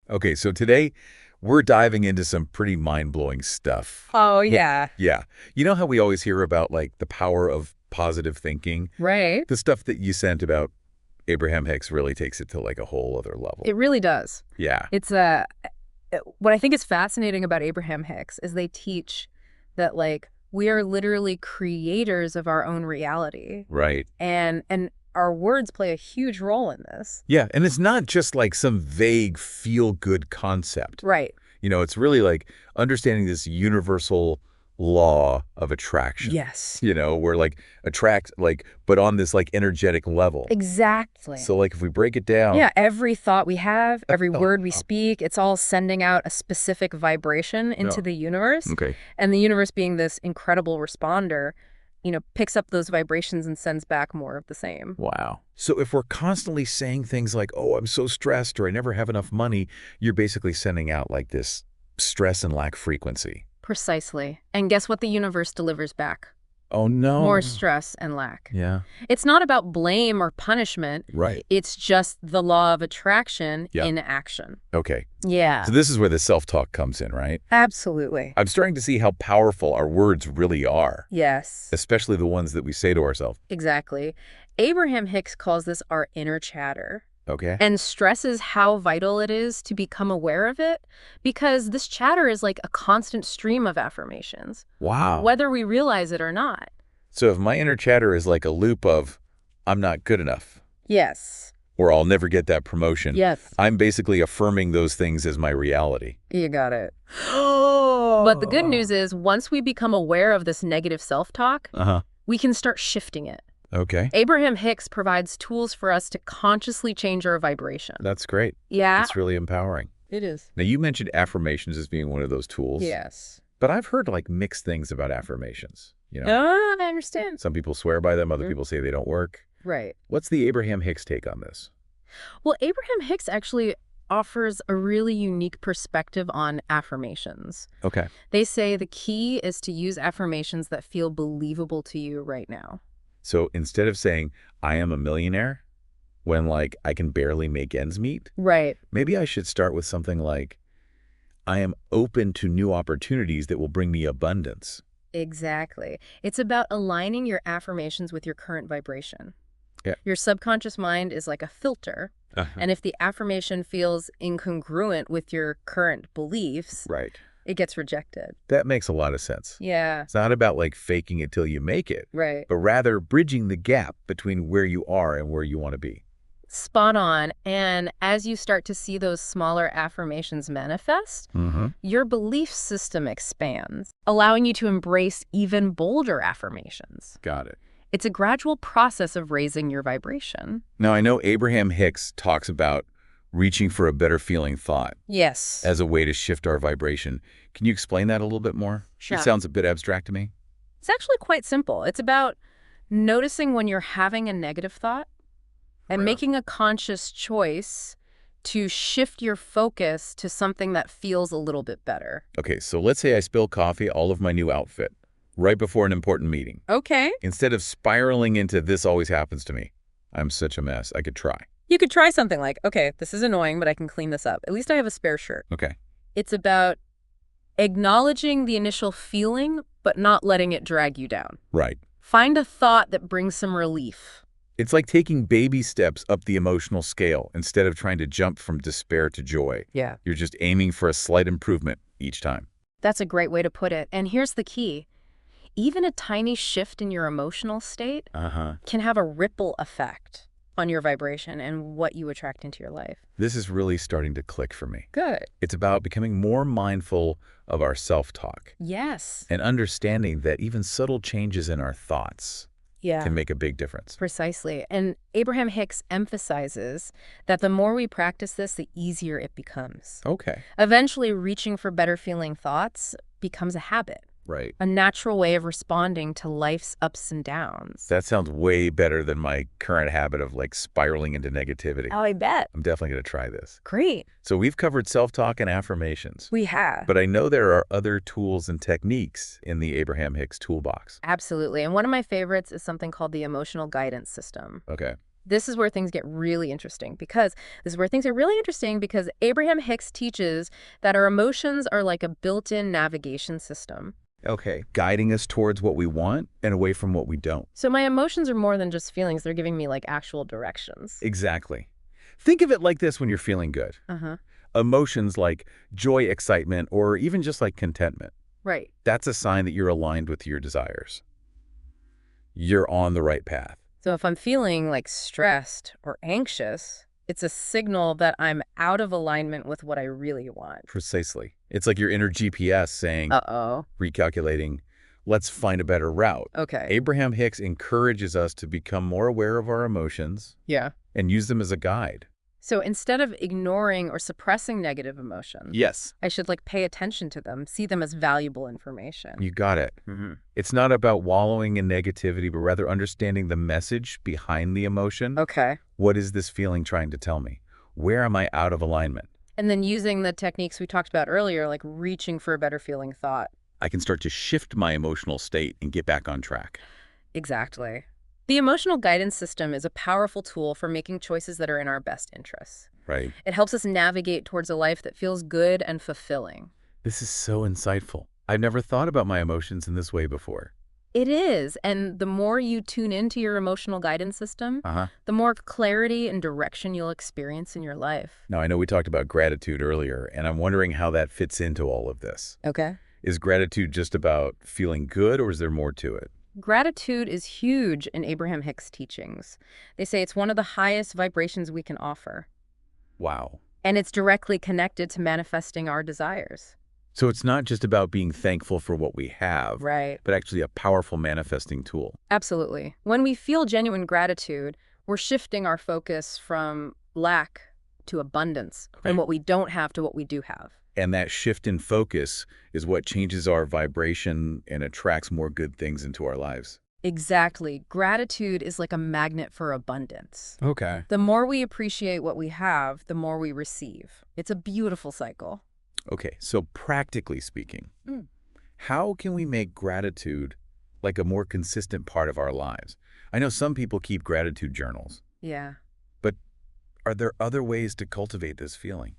Okay, so today we're diving into some pretty mind-blowing stuff. Oh, yeah. Yeah. You know how we always hear about, like, the power of positive thinking? Right. The stuff that you sent about Abraham Hicks really takes it to, like, a whole other level. It really does. Yeah. It's what I think is fascinating about Abraham Hicks is they teach that, like, we are literally creators of our own reality. Right. And our words play a huge role in this. Yeah, and it's not just like some vague feel-good concept. Right. You know, it's really like understanding this universal law of attraction. Yes. You know, where like attract, like, but on this like energetic level. Exactly. So like if we break it down. Yeah, every thought we have, every word we speak, it's all sending out a specific vibration into the universe. Okay. And the universe, being this incredible responder, picks up those vibrations and sends back more of the same. Wow. So if we're constantly saying things like, oh, I'm so stressed or I never have enough money, you're basically sending out like this stress and lack frequency. Precisely. And guess what the universe delivers back? Oh, no. More stress and lack. Yeah. It's not about blame or punishment. Right. It's just the law of attraction in action. Okay. Yeah. So this is where the self-talk comes in, right? Absolutely. I'm starting to see how powerful our words really are. Yes. Especially the ones that we say to ourselves. Exactly. Abraham Hicks calls this our inner chatter. Okay. And stresses how vital it is to become aware of it, because this chatter is like a constant stream of affirmations. Wow. Whether we realize it or not. So if my inner chatter is like a loop of, I'm not good enough. Yes. Or I'll never get that promotion. Yes. I'm basically affirming those things as my reality. You got it. But the good news is, once we become aware of this negative self-talk, we can start shifting it. Okay. Abraham Hicks provides tools for us to consciously change our vibration. That's great. Yeah. It's really empowering. It is. Now, you mentioned affirmations as being one of those tools. Yes. But I've heard like mixed things about affirmations. You know, Oh, I understand. some people swear by them. Other people say they don't work. Right. What's the Abraham Hicks take on this? Well, Abraham Hicks actually offers a really unique perspective on affirmations. Okay. They say the key is to use affirmations that feel believable to you right now. So instead of saying, I am a millionaire, when like I can barely make ends meet, Right. maybe I should start with something like, I am open to new opportunities that will bring me abundance. Exactly. It's about aligning your affirmations with your current vibration. Yeah. Your subconscious mind is like a filter. And if the affirmation feels incongruent with your current beliefs, Right. it gets rejected. That makes a lot of sense. Yeah. It's not about like faking it till you make it, Right. but rather bridging the gap between where you are and where you want to be. Spot on. And as you start to see those smaller affirmations manifest, your belief system expands, allowing you to embrace even bolder affirmations. Got it. It's a gradual process of raising your vibration. Now, I know Abraham Hicks talks about reaching for a better feeling thought Yes. as a way to shift our vibration. Can you explain that a little bit more? Sure. It sounds a bit abstract to me. It's actually quite simple. It's about noticing when you're having a negative thought and making a conscious choice to shift your focus to something that feels a little bit better. Okay, so let's say I spill coffee all of my new outfit right before an important meeting. Okay. Instead of spiraling into this always happens to me, I'm such a mess, I could try. You could try something like, okay, this is annoying, but I can clean this up. At least I have a spare shirt. Okay. It's about acknowledging the initial feeling, but not letting it drag you down. Right. Find a thought that brings some relief. It's like taking baby steps up the emotional scale instead of trying to jump from despair to joy. Yeah. You're just aiming for a slight improvement each time. That's a great way to put it. And here's the key. Even a tiny shift in your emotional state can have a ripple effect on your vibration and what you attract into your life. This is really starting to click for me. Good. It's about becoming more mindful of our self-talk Yes. and understanding that even subtle changes in our thoughts Yeah. can make a big difference. Precisely. And Abraham Hicks emphasizes that the more we practice this, the easier it becomes. Okay. Eventually, reaching for better feeling thoughts becomes a habit, Right. a natural way of responding to life's ups and downs. That sounds way better than my current habit of like spiraling into negativity. Oh, I bet. I'm definitely going to try this. Great. So we've covered self-talk and affirmations. We have. But I know there are other tools and techniques in the Abraham Hicks toolbox. Absolutely. And one of my favorites is something called the emotional guidance system. Okay. This is where things get really interesting because Abraham Hicks teaches that our emotions are like a built-in navigation system. Okay. Guiding us towards what we want and away from what we don't. So my emotions are more than just feelings. They're giving me like actual directions. Exactly. Think of it like this when you're feeling good. Uh-huh. Emotions like joy, excitement, or even just like contentment. Right. That's a sign that you're aligned with your desires. You're on the right path. So if I'm feeling like stressed or anxious, it's a signal that I'm out of alignment with what I really want. Precisely. It's like your inner GPS saying, Uh-oh. recalculating, let's find a better route. Okay. Abraham Hicks encourages us to become more aware of our emotions Yeah. and use them as a guide. So instead of ignoring or suppressing negative emotions, Yes. I should like pay attention to them, see them as valuable information. You got it. Mm-hmm. It's not about wallowing in negativity, but rather understanding the message behind the emotion. Okay. What is this feeling trying to tell me? Where am I out of alignment? And then using the techniques we talked about earlier, like reaching for a better feeling thought. I can start to shift my emotional state and get back on track. Exactly. The emotional guidance system is a powerful tool for making choices that are in our best interests. Right. It helps us navigate towards a life that feels good and fulfilling. This is so insightful. I've never thought about my emotions in this way before. It is, and the more you tune into your emotional guidance system, Uh-huh. the more clarity and direction you'll experience in your life. Now, I know we talked about gratitude earlier, and I'm wondering how that fits into all of this. Okay. Is gratitude just about feeling good, or is there more to it? Gratitude is huge in Abraham Hicks' teachings. They say it's one of the highest vibrations we can offer, Wow. and it's directly connected to manifesting our desires. So it's not just about being thankful for what we have, Right. but actually a powerful manifesting tool. Absolutely. When we feel genuine gratitude, we're shifting our focus from lack to abundance, from Right. what we don't have to what we do have. And that shift in focus is what changes our vibration and attracts more good things into our lives. Exactly. Gratitude is like a magnet for abundance. Okay. The more we appreciate what we have, the more we receive. It's a beautiful cycle. Okay, so practically speaking, Mm. how can we make gratitude like a more consistent part of our lives? I know some people keep gratitude journals, Yeah. but are there other ways to cultivate this feeling?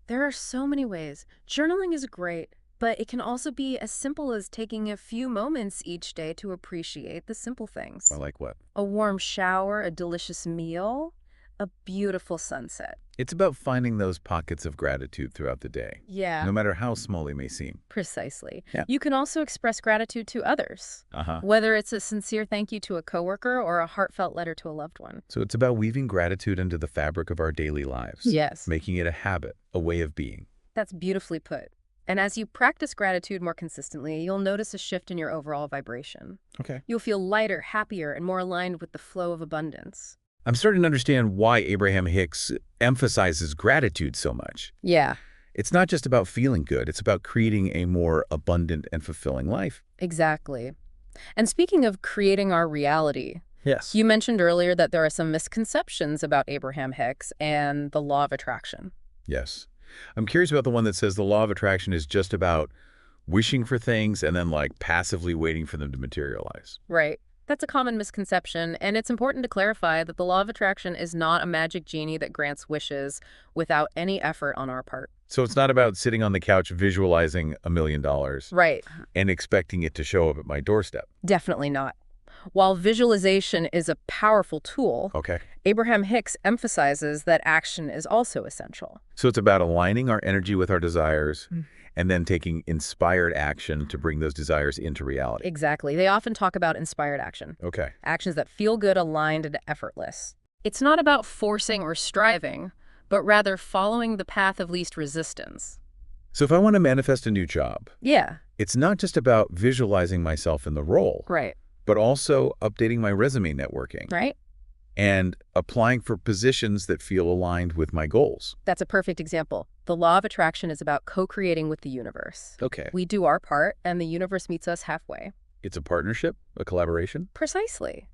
There are so many ways. Journaling is great, but it can also be as simple as taking a few moments each day to appreciate the simple things. Or like what? A warm shower, a delicious meal, a beautiful sunset. It's about finding those pockets of gratitude throughout the day, Yeah, no matter how small they may seem. precisely. Yeah. You can also express gratitude to others, Uh-huh. whether it's a sincere thank you to a coworker or a heartfelt letter to a loved one. So it's about weaving gratitude into the fabric of our daily lives. Yes. Making it a habit, a way of being. That's beautifully put. And as you practice gratitude more consistently, you'll notice a shift in your overall vibration. Okay. You'll feel lighter, happier, and more aligned with the flow of abundance. I'm starting to understand why Abraham Hicks emphasizes gratitude so much. Yeah, It's not just about feeling good. It's about creating a more abundant and fulfilling life. exactly. And speaking of creating our reality, Yes. you mentioned earlier that there are some misconceptions about Abraham Hicks and the law of attraction. Yes. I'm curious about the one that says the law of attraction is just about wishing for things and then like passively waiting for them to materialize. Right. That's a common misconception, and it's important to clarify that the law of attraction is not a magic genie that grants wishes without any effort on our part. So it's not about sitting on the couch visualizing $1 million Right. and expecting it to show up at my doorstep. Definitely not. While visualization is a powerful tool, Okay. Abraham Hicks emphasizes that action is also essential. So it's about aligning our energy with our desires Mm. and then taking inspired action to bring those desires into reality. Exactly. They often talk about inspired action, Okay. actions that feel good, aligned, and effortless. It's not about forcing or striving, but rather following the path of least resistance. So if I want to manifest a new job, Yeah, it's not just about visualizing myself in the role, right, but also updating my resume networking right? and applying for positions that feel aligned with my goals. That's a perfect example. The law of attraction is about co-creating with the universe. Okay. We do our part, and the universe meets us halfway. It's a partnership, a collaboration. Precisely.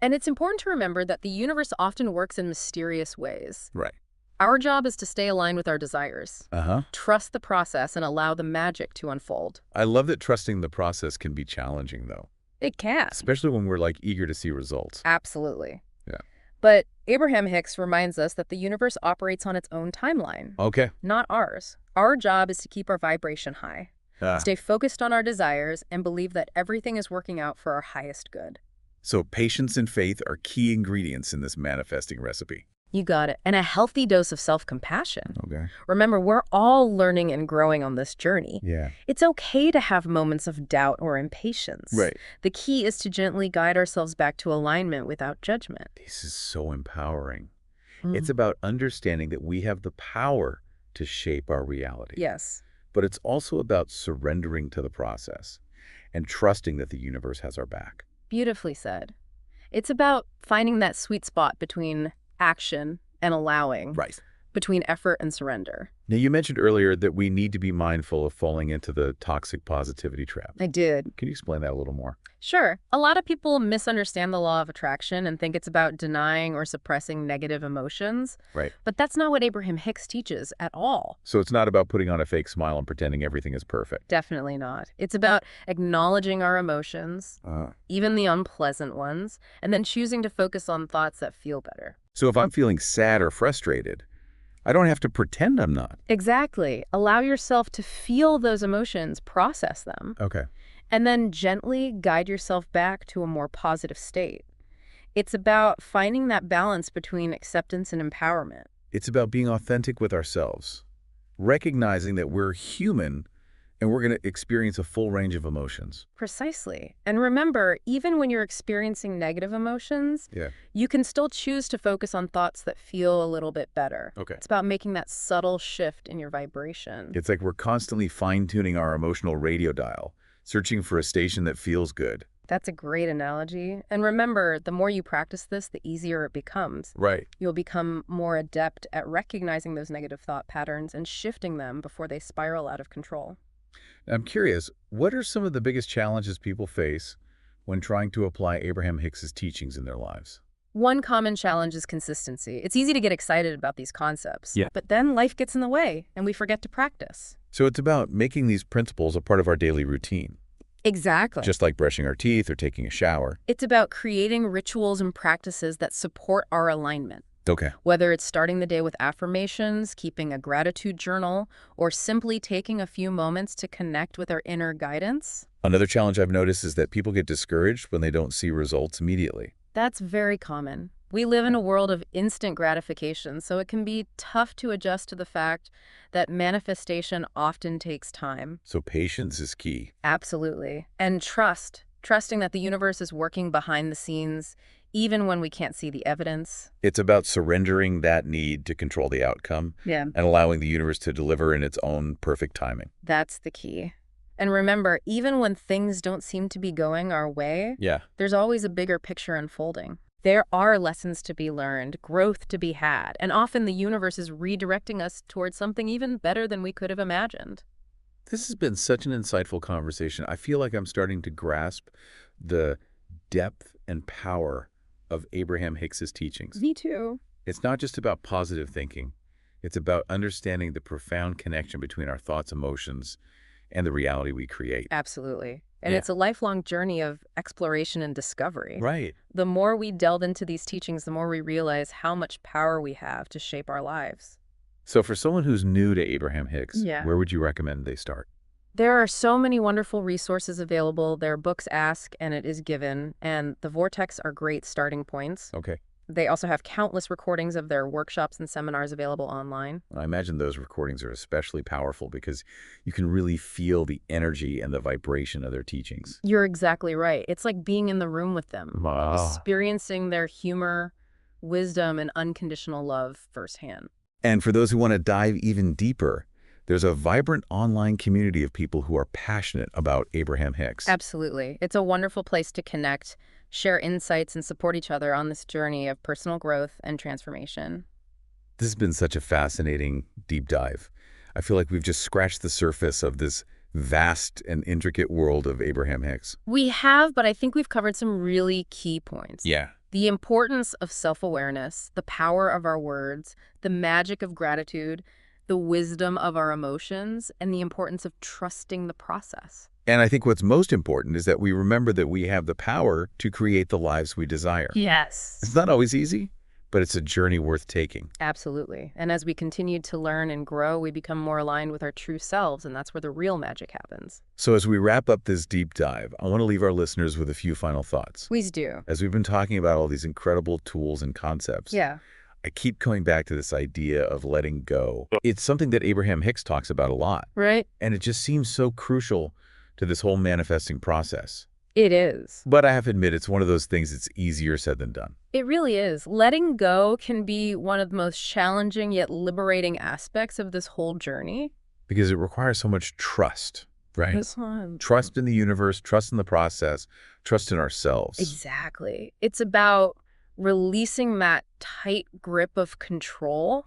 And it's important to remember that the universe often works in mysterious ways. Right. Our job is to stay aligned with our desires, Uh-huh. trust the process, and allow the magic to unfold. I love that trusting the process can be challenging, though, It can. especially when we're like eager to see results. Absolutely. Yeah. But Abraham Hicks reminds us that the universe operates on its own timeline, Okay. not ours. Our job is to keep our vibration high, Ah, stay focused on our desires, and believe that everything is working out for our highest good. so patience and faith are key ingredients in this manifesting recipe. You got it. And a healthy dose of self-compassion. Okay. Remember, we're all learning and growing on this journey. Yeah. It's okay to have moments of doubt or impatience. Right. The key is to gently guide ourselves back to alignment without judgment. This is so empowering. Mm. It's about understanding that we have the power to shape our reality. Yes. But it's also about surrendering to the process and trusting that the universe has our back. Beautifully said. It's about finding that sweet spot between action and allowing, Right. between effort and surrender. Now, you mentioned earlier that we need to be mindful of falling into the toxic positivity trap. I did. Can you explain that a little more? Sure. A lot of people misunderstand the law of attraction and think it's about denying or suppressing negative emotions. Right. But that's not what Abraham Hicks teaches at all. So it's not about putting on a fake smile and pretending everything is perfect. Definitely not. It's about acknowledging our emotions, even the unpleasant ones, and then choosing to focus on thoughts that feel better. So if I'm feeling sad or frustrated, I don't have to pretend I'm not. Exactly. Allow yourself to feel those emotions, process them, Okay. and then gently guide yourself back to a more positive state. It's about finding that balance between acceptance and empowerment. It's about being authentic with ourselves, recognizing that we're human and we're going to experience a full range of emotions. Precisely. And remember, even when you're experiencing negative emotions, Yeah. you can still choose to focus on thoughts that feel a little bit better. Okay. It's about making that subtle shift in your vibration. It's like we're constantly fine-tuning our emotional radio dial, searching for a station that feels good. That's a great analogy. And remember, the more you practice this, the easier it becomes. Right. You'll become more adept at recognizing those negative thought patterns and shifting them before they spiral out of control. I'm curious, what are some of the biggest challenges people face when trying to apply Abraham Hicks's teachings in their lives? One common challenge is consistency. It's easy to get excited about these concepts, Yeah. but then life gets in the way and we forget to practice. So it's about making these principles a part of our daily routine, Exactly. just like brushing our teeth or taking a shower. It's about creating rituals and practices that support our alignment. Okay. Whether it's starting the day with affirmations, keeping a gratitude journal, or simply taking a few moments to connect with our inner guidance. Another challenge I've noticed is that people get discouraged when they don't see results immediately. That's very common. We live in a world of instant gratification, so it can be tough to adjust to the fact that manifestation often takes time. So patience is key. Absolutely. And trusting that the universe is working behind the scenes, even when we can't see the evidence. It's about surrendering that need to control the outcome Yeah. and allowing the universe to deliver in its own perfect timing. That's the key. And remember, even when things don't seem to be going our way, Yeah. there's always a bigger picture unfolding. There are lessons to be learned, growth to be had, and often the universe is redirecting us towards something even better than we could have imagined. This has been such an insightful conversation. I feel like I'm starting to grasp the depth and power of Abraham Hicks's teachings. Me too. It's not just about positive thinking. It's about understanding the profound connection between our thoughts, emotions, and the reality we create. Absolutely. And Yeah. it's a lifelong journey of exploration and discovery. Right. The more we delve into these teachings, the more we realize how much power we have to shape our lives. So for someone who's new to Abraham Hicks, Yeah. where would you recommend they start? There are so many wonderful resources available. There are books Ask and It Is Given, and the Vortex are great starting points. Okay. They also have countless recordings of their workshops and seminars available online. I imagine those recordings are especially powerful because you can really feel the energy and the vibration of their teachings. You're exactly right. It's like being in the room with them, Wow. experiencing their humor, wisdom, and unconditional love firsthand. And for those who want to dive even deeper, there's a vibrant online community of people who are passionate about Abraham Hicks. Absolutely. It's a wonderful place to connect, share insights, and support each other on this journey of personal growth and transformation. This has been such a fascinating deep dive. I feel like we've just scratched the surface of this vast and intricate world of Abraham Hicks. We have, but I think we've covered some really key points. Yeah. The importance of self-awareness, the power of our words, the magic of gratitude, the wisdom of our emotions, and the importance of trusting the process. And I think what's most important is that we remember that we have the power to create the lives we desire. Yes. It's not always easy, but it's a journey worth taking. Absolutely. And as we continue to learn and grow, we become more aligned with our true selves, and that's where the real magic happens. So as we wrap up this deep dive, I want to leave our listeners with a few final thoughts. Please do. As we've been talking about all these incredible tools and concepts, Yeah. I keep coming back to this idea of letting go. It's something that Abraham Hicks talks about a lot, Right? and it just seems so crucial to this whole manifesting process. It is. But I have to admit, it's one of those things that's easier said than done. It really is. Letting go can be one of the most challenging yet liberating aspects of this whole journey. Because it requires so much trust, right? This one. Trust in the universe, trust in the process, trust in ourselves. Exactly. It's about releasing that tight grip of control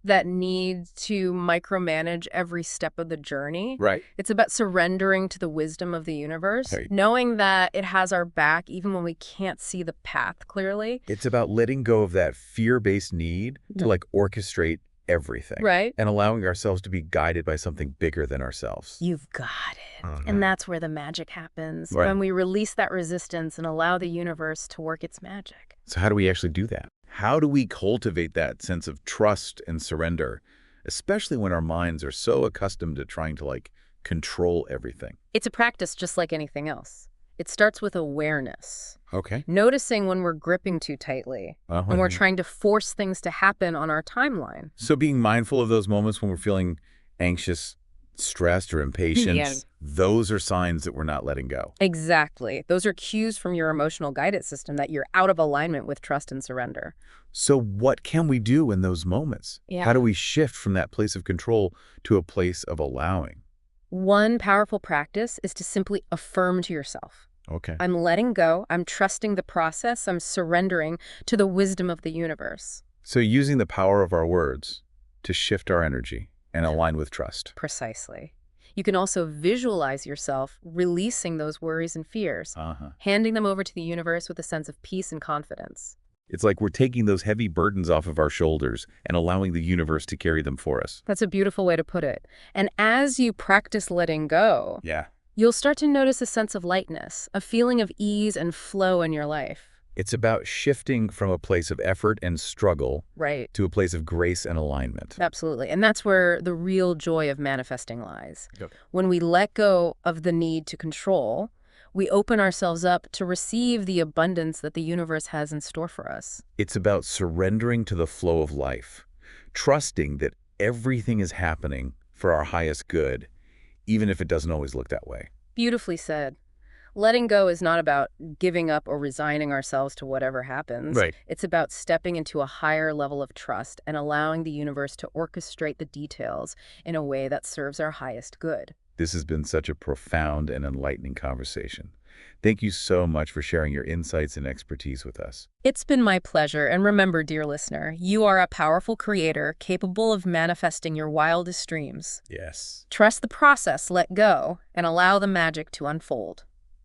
that needs to micromanage every step of the journey. Right. It's about surrendering to the wisdom of the universe, Right. knowing that it has our back even when we can't see the path clearly. It's about letting go of that fear-based need to orchestrate everything. Right. And allowing ourselves to be guided by something bigger than ourselves. You've got it. And that's where the magic happens, Right. when we release that resistance and allow the universe to work its magic. So how do we actually do that? How do we cultivate that sense of trust and surrender, especially when our minds are so accustomed to trying to control everything? It's a practice just like anything else. It starts with awareness. Okay. Noticing when we're gripping too tightly, when we're trying to force things to happen on our timeline. So being mindful of those moments when we're feeling anxious, stressed, or impatient, Yes. those are signs that we're not letting go. Exactly. Those are cues from your emotional guidance system that you're out of alignment with trust and surrender. So what can we do in those moments? Yeah. How do we shift from that place of control to a place of allowing? One powerful practice is to simply affirm to yourself. Okay. I'm letting go. I'm trusting the process. I'm surrendering to the wisdom of the universe. So using the power of our words to shift our energy and align with trust. Precisely. You can also visualize yourself releasing those worries and fears, handing them over to the universe with a sense of peace and confidence. It's like we're taking those heavy burdens off of our shoulders and allowing the universe to carry them for us. That's a beautiful way to put it. And as you practice letting go, Yeah. you'll start to notice a sense of lightness, a feeling of ease and flow in your life. It's about shifting from a place of effort and struggle Right. to a place of grace and alignment. Absolutely. And that's where the real joy of manifesting lies. Okay. When we let go of the need to control, we open ourselves up to receive the abundance that the universe has in store for us. It's about surrendering to the flow of life, trusting that everything is happening for our highest good, even if it doesn't always look that way. Beautifully said. Letting go is not about giving up or resigning ourselves to whatever happens. Right. It's about stepping into a higher level of trust and allowing the universe to orchestrate the details in a way that serves our highest good. This has been such a profound and enlightening conversation. Thank you so much for sharing your insights and expertise with us. It's been my pleasure, and remember, dear listener, you are a powerful creator capable of manifesting your wildest dreams. Yes. Trust the process, let go, and allow the magic to unfold.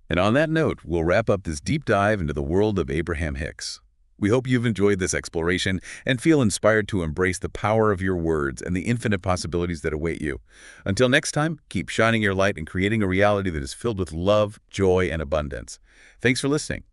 And on that note, we'll wrap up this deep dive into the world of Abraham Hicks. We hope you've enjoyed this exploration and feel inspired to embrace the power of your words and the infinite possibilities that await you. Until next time, keep shining your light and creating a reality that is filled with love, joy, and abundance. Thanks for listening.